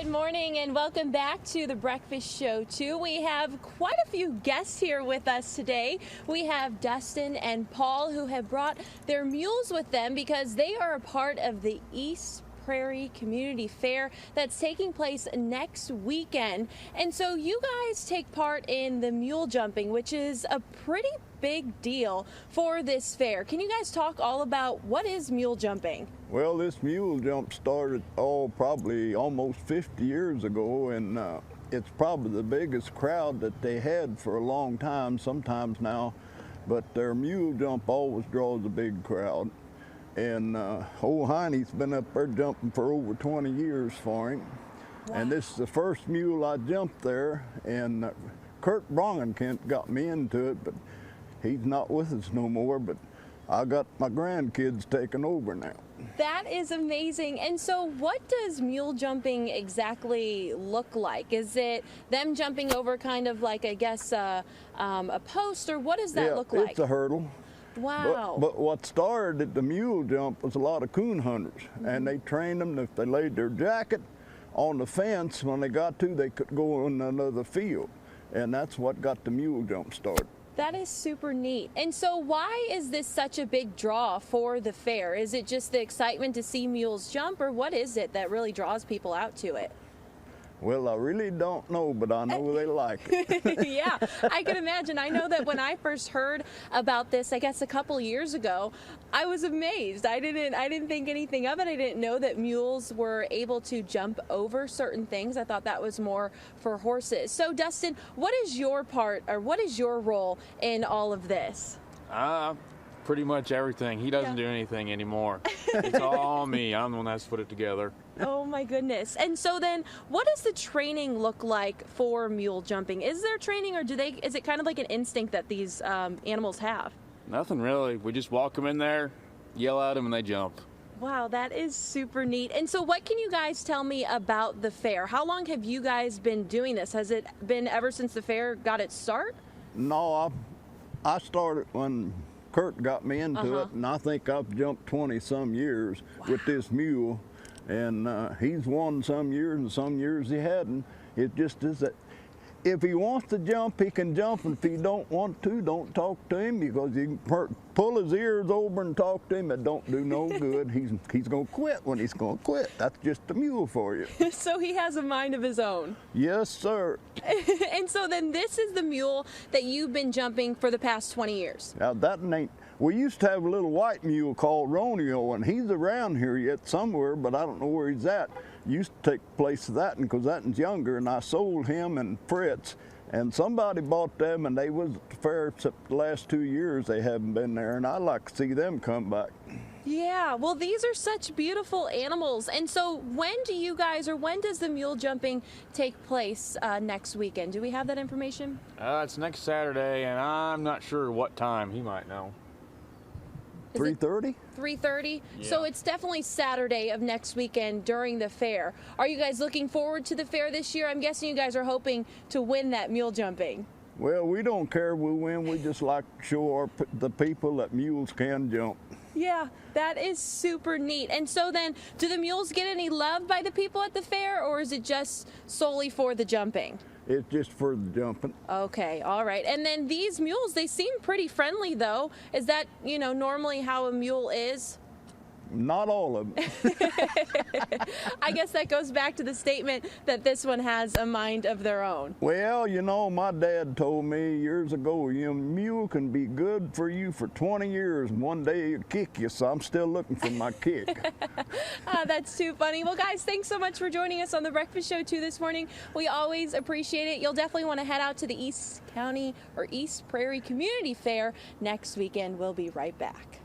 Good morning and welcome back to the Breakfast Show 2. We have quite a few guests here with us today. We have Dustin and Paul who have brought their mules with them because they are a part of the East Prairie Community Fair that's taking place next weekend. And so you guys take part in the mule jumping, which is a pretty big deal for this fair. Can you guys talk all about what is mule jumping? Well, this mule jump started probably almost 50 years ago, and it's probably the biggest crowd that they had for a long time, sometimes now, but their mule jump always draws a big crowd. And old Heine's been up there jumping for over 20 years for him. Wow. And this is the first mule I jumped there, and Kurt Brongenkamp got me into it, but he's not with us no more, but I got my grandkids taking over now. That is amazing. And so what does mule jumping exactly look like? Is it them jumping over kind of like, I guess, a post, or what does that look like? It's a hurdle. Wow. But what started the mule jump was a lot of coon hunters, and they trained them. If they laid their jacket on the fence, when they got to, they could go in another field. And that's what got the mule jump started. That is super neat. And so why is this such a big draw for the fair? Is it just the excitement to see mules jump, or what is it that really draws people out to it? Well, I really don't know, but I know they like it. Yeah, I can imagine. I know that when I first heard about this, I guess a couple years ago, I was amazed. I didn't think anything of it. I didn't know that mules were able to jump over certain things. I thought that was more for horses. So, Dustin, what is your part, or what is your role in all of this? Pretty much everything. He doesn't do anything anymore. It's all me. I'm the one that's put it together. Oh my goodness. And so then what does the training look like for mule jumping? Is there training, or is it kind of like an instinct that these animals have? Nothing really. We just walk them in there, yell at them, and they jump. Wow, that is super neat. And so what can you guys tell me about the fair? How long have you guys been doing this? Has it been ever since the fair got its start? No, I started when Kurt got me into it, and I think I've jumped 20-some years with this mule, and he's won some years and some years he hadn't. It just is that if he wants to jump, he can jump, and if he don't want to, don't talk to him, because he can pull his ears over and talk to him. It don't do no good. He's going to quit when he's going to quit. That's just a mule for you. So he has a mind of his own. Yes, sir. And so then this is the mule that you've been jumping for the past 20 years. Now that ain't, we used to have a little white mule called Romeo, and he's around here yet somewhere, but I don't know where he's at. Used to take place of that, and because that one's younger, and I sold him and Fritz, and somebody bought them, and they was at the fair, except the last 2 years they haven't been there, and I'd like to see them come back. Yeah, well, these are such beautiful animals. And so when do you guys, or when does the mule jumping take place next weekend? Do we have that information? It's next Saturday, and I'm not sure what time. He might know. 3:30? 3:30? Yeah. So it's definitely Saturday of next weekend during the fair. Are you guys looking forward to the fair this year? I'm guessing you guys are hoping to win that mule jumping. Well, we don't care if we win. We just like to show the people that mules can jump. Yeah, that is super neat. And so then, do the mules get any love by the people at the fair, or is it just solely for the jumping? It's just for the jumping. Okay, all right. And then these mules, they seem pretty friendly, though. Is that, normally how a mule is? Not all of them. I guess that goes back to the statement that this one has a mind of their own. Well, my dad told me years ago, a mule can be good for you for 20 years, and one day it'll kick you, so I'm still looking for my kick. That's too funny. Well, guys, thanks so much for joining us on the Breakfast Show 2 this morning. We always appreciate it. You'll definitely want to head out to the East County or East Prairie Community Fair next weekend. We'll be right back.